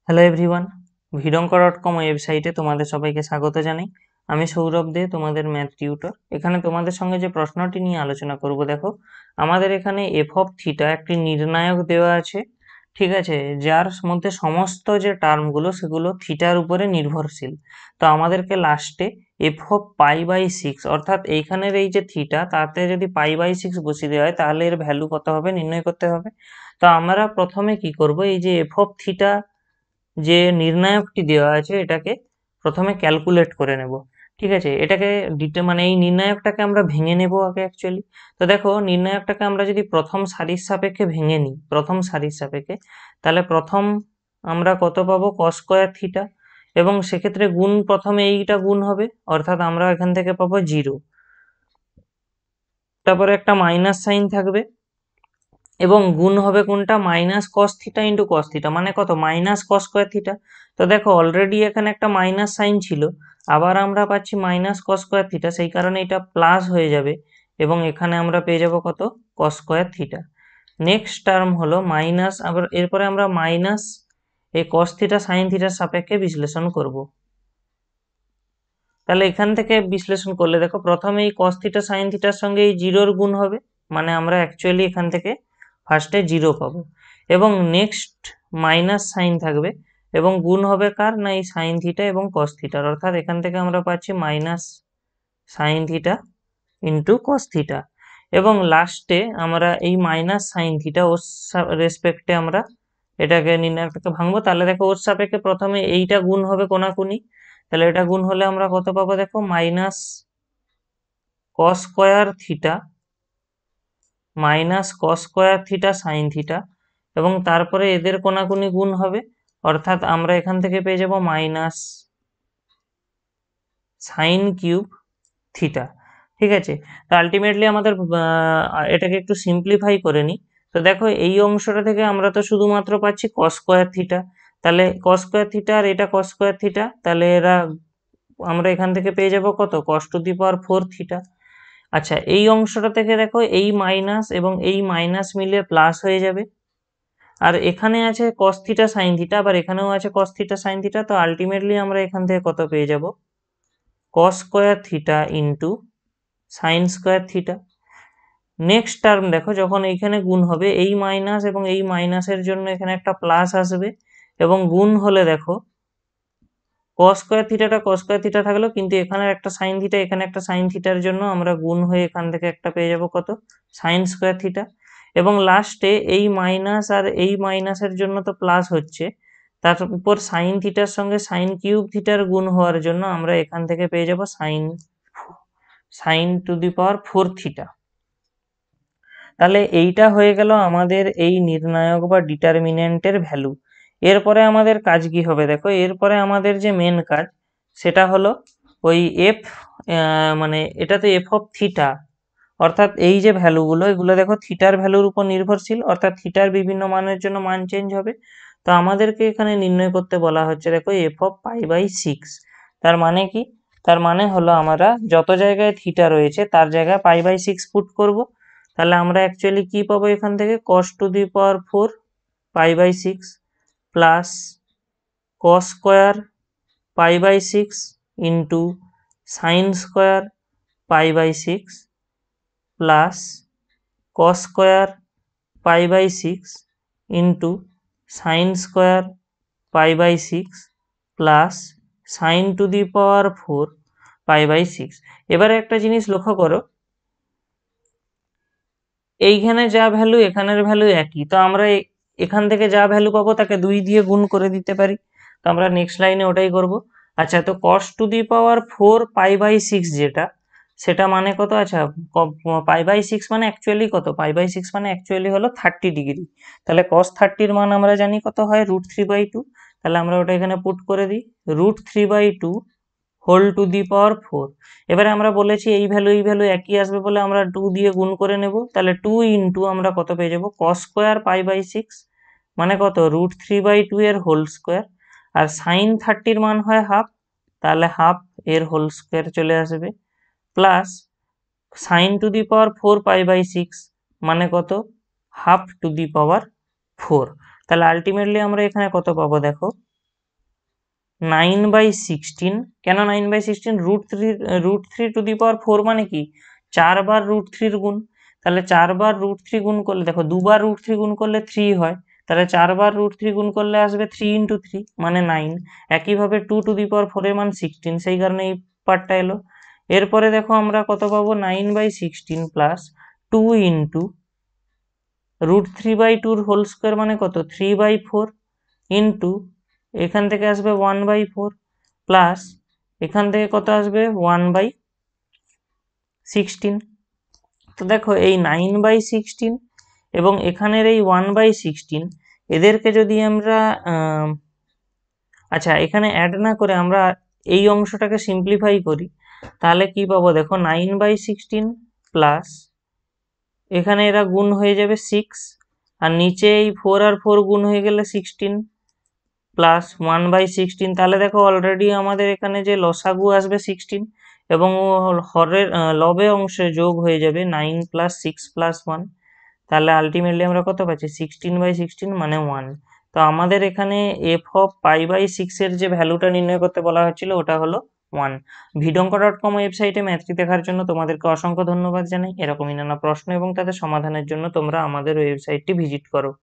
Hello everyone, ভিডঙ্কর.com ওয়েবসাইটে তোমাদের সবাইকে স্বাগত জানাই। আমি সৌরভ দে, তোমাদের ম্যাথ টিউটর। এখানে তোমাদের সঙ্গে যে প্রশ্নটি নিয়ে আলোচনা করব, দেখো আমাদের এখানে এফ অফ থিটা একটি নির্ণায়ক দেওয়া আছে, ঠিক আছে, যার মধ্যে সমস্ত যে টার্মগুলো সেগুলো থিটার উপরে নির্ভরশীল। তো আমাদেরকে লাস্টে F of pi by six, অর্থাৎ এইখানের এই যে থিটা, তাতে যদি পাই বাই সিক্স বসিয়ে দেওয়া হয় তাহলে এর ভ্যালু কত হবে নির্ণয় করতে হবে। তো আমরা প্রথমে কি করব, এই যে এফ অফ থিটা যে নির্ণায়কটি দেওয়া আছে এটাকে প্রথমে ক্যালকুলেট করে নেব। ঠিক আছে, এটাকে মানে এই নির্ণায়কটাকে আমরা ভেঙে নেব আগে অ্যাকচুয়ালি। তো দেখো, নির্ণায়কটাকে আমরা যদি প্রথম সারির সাপেক্ষে ভেঙে নিই, প্রথম সারির সাপেক্ষে, তাহলে প্রথম আমরা কত পাবো, কস স্কয়ার থিটা, এবং সেক্ষেত্রে গুণ প্রথমে এইটা গুণ হবে, অর্থাৎ আমরা এখান থেকে পাবো 0, তারপরে একটা মাইনাস সাইন থাকবে, এবং গুণ হবে কোনটা, minus cos theta into cos theta, মানে কত, মাইনাস কস স্কয়ার থিটা। তো দেখো অলরেডি এখানে একটা মাইনাস সাইন ছিল, আবার আমরা পাচ্ছি মাইনাস কস স্কয়ার থিটা, সেই কারণে এটা প্লাস হয়ে যাবে, এবং এখানে আমরা পেয়ে যাব কত, কস স্কয়ার থিটা। নেক্সট টার্ম হলো মাইনাস, আবার এরপরে আমরা মাইনাস এই কস থিটা সাইন থিটার সাপেক্ষে বিশ্লেষণ করব। তাহলে এখান থেকে বিশ্লেষণ করলে দেখো, প্রথমে এই কস থিটা সাইন থিটার সঙ্গে এই জিরোর গুণ হবে, মানে আমরা অ্যাকচুয়ালি এখান থেকে ফার্স্টে 0 পাবো, এবং নেক্সট মাইনাস সাইন থাকবে, এবং গুণ হবে কার না, এই সাইন থিটা এবং কস থিটার, অর্থাৎ এখান থেকে আমরা পাচ্ছি minus sine theta into cos theta, এবং লাস্টে আমরা এই মাইনাস সাইন থিটা ওর রেসপেক্টে আমরা এটাকে নির্ণায়কটাকে ভাঙবো। তাহলে দেখো ওর সাপেক্ষে প্রথমে এইটা গুণ হবে কোনাকুনি, তাহলে এটা গুণ হলে আমরা কত পাবো, দেখো minus cos square theta minus cos square theta sine theta, এবং তারপরে এদের কোনাকুনি গুণ হবে, অর্থাৎ আমরা এখান থেকে পেয়ে যাব মাইনাস সাইন কিউব থিটা। ঠিক আছে, তো আলটিমেটলি আমাদের এটাকে একটু সিম্পলিফাই করে নিই। তো দেখো এই অংশটা থেকে আমরা তো শুধুমাত্র পাচ্ছি কস স্কয়ার থিটা, তাহলে কস স্কয়ার থিটা আর এটা কস স্কয়ার থিটা, তাহলে এরা আমরা এখান থেকে পেয়ে যাব কত, কস টু দি পাওয়ার 4 থিটা। আচ্ছা, এই অংশটা থেকে দেখো এই মাইনাস এবং এই মাইনাস মিলে প্লাস হয়ে যাবে, আর এখানে আছে কস থিটা সাইন থিটা, আবার এখানেও আছে কস থিটা সাইন থিটা, তো আলটিমেটলি আমরা এখান থেকে কত পেয়ে যাব, কস square theta into sine square theta. Next term দেখো, যখন এইখানে গুণ হবে এই মাইনাস এবং এই মাইনাসের জন্য এখানে একটা প্লাস আসবে, এবং গুণ হলে দেখো কস স্কয়ার থিটাটা কস স্কয়ার থিটা থাকলো, কিন্তু এখানে একটা সাইন থিটা এখানে একটা সাইন থিটার জন্য আমরা গুণ হয়ে এখান থেকে একটা পেয়ে যাব কত, সাইন স্কয়ার থিটা, এবং লাস্টে এই মাইনাস আর এই মাইনাসের জন্য তো প্লাস হচ্ছে, তার উপর সাইন থিটার সঙ্গে সাইন কিউব থিটার গুণ হওয়ার জন্য আমরা এখান থেকে পেয়ে যাব sine sine to the power 4 theta. তাহলে এইটা হয়ে গেল আমাদের এই নির্ণায়ক বা ডিটারমিনেন্টের ভ্যালু। এরপরে আমাদের কাজ কি হবে, দেখো এরপরে আমাদের যে মেন কাজ সেটা হলো ওই এফ, মানে এটা তো এফ অফ থিটা, অর্থাৎ এই যে ভ্যালুগুলো এগুলো দেখো থিটার ভ্যালুর উপর নির্ভরশীল, অর্থাৎ থিটার বিভিন্ন মানের জন্য মান চেঞ্জ হবে। তো আমাদেরকে এখানে নির্ণয় করতে বলা হচ্ছে, দেখো F of pi by six. তার মানে কি, তার মানে হলো আমরা যত জায়গায় থিটা রয়েছে তার জায়গায় পাই বাই সিক্স পুট করব। তাহলে আমরা অ্যাকচুয়ালি কি পাবো, এখান থেকে cos to the power 4 pi by six plus cos square pi by six into sine square pi by six plus cos square pi by six into sine square pi by six plus sine to the power 4 pi by six. এবারে একটা জিনিস লক্ষ্য করো, এইখানে যা value এখানের value একই, তো আমরা এখান থেকে যা ভ্যালু পাবো তাকে 2 দিয়ে গুণ করে দিতে পারি, তো আমরা নেক্সট লাইনে ওটাই করব। আচ্ছা, তো cos to the power 4 pi by six যেটা, সেটা মানে কত, আচ্ছা পাই বাই সিক্স মানে অ্যাকচুয়ালি কত, পাই বাই সিক্স মানে অ্যাকচুয়ালি হলো 30 ডিগ্রি, তাহলে কস 30-র মান আমরা জানি কত হয়, √3/2। তাহলে আমরা ওটা এখানে পুট করে দিই, √3/2 হোল টু দি পাওয়ার 4। এবারে আমরা বলেছি এই ভ্যালু একই আসবে বলে আমরা 2 দিয়ে গুণ করে নেব, তাহলে 2 ইন্টু আমরা কত পেয়ে যাব, cos square pi by six মানে কত, √3/2 এর হোল স্কোয়ার, আর সাইন 30-র মান হয় হাফ, তাহলে হাফ এর হোল স্কোয়ার চলে আসবে, plus sine to the power 4 pi by six মানে কত, হাফ টু দি পাওয়ার 4। তাহলে আলটিমেটলি আমরা এখানে কত পাবো, দেখো 9/16, কেন 9/16? √3 টু দি পাওয়ার 4 মানে কি 4 বার √3 গুণ, তাহলে 4 বার √3 গুণ করলে দেখো 2 বার √3 গুণ করলে 3 হয়, তাহলে 4 বার √3 গুণ করলে আসবে 3 × 3 মানে 9। একইভাবে 2 টু দি পাওয়ার 4 এর মান 16, সেই কারণে এই পার্টটা এলো। এরপরে দেখো আমরা কত পাবো, 9/16 প্লাস 2 ইন্টু √3/2 হোল স্কোয়ার মানে কত 3/4 ইন্টু এখান থেকে আসবে 1/4 প্লাস এখান থেকে কত আসবে 1/16। তো দেখো এই 9/16 এবং এখানের এই 1/16 এদেরকে যদি আমরা আচ্ছা এখানে অ্যাড না করে আমরা এই অংশটাকে সিম্পলিফাই করি, তাহলে কি পাবো দেখো 9/16 প্লাস এখানে এরা গুণ হয়ে যাবে 6, আর নিচে এই 4 আর 4 গুণ হয়ে গেলে 16 প্লাস 1/16। তাহলে দেখো অলরেডি আমাদের এখানে যে লসাগু আসবে 16 এবং হরের লবে অংশে যোগ হয়ে যাবে 9 প্লাস 6 প্লাস 1, তাহলে আলটিমেটলি আমরা কত পাচ্ছি 16/16 মানে 1। তো আমাদের এখানে এফ অফ পাই/6 এর যে ভ্যালুটা নির্ণয় করতে বলা হয়েছিল ওটা হলো 1। vidonka.com ওয়েবসাইটে ম্যাথটি দেখার জন্য তোমাদেরকে অসংখ্য ধন্যবাদ জানাই। এরকমই নানা প্রশ্ন এবং তাদের সমাধানের জন্য তোমরা আমাদের ওয়েবসাইটটি ভিজিট করো।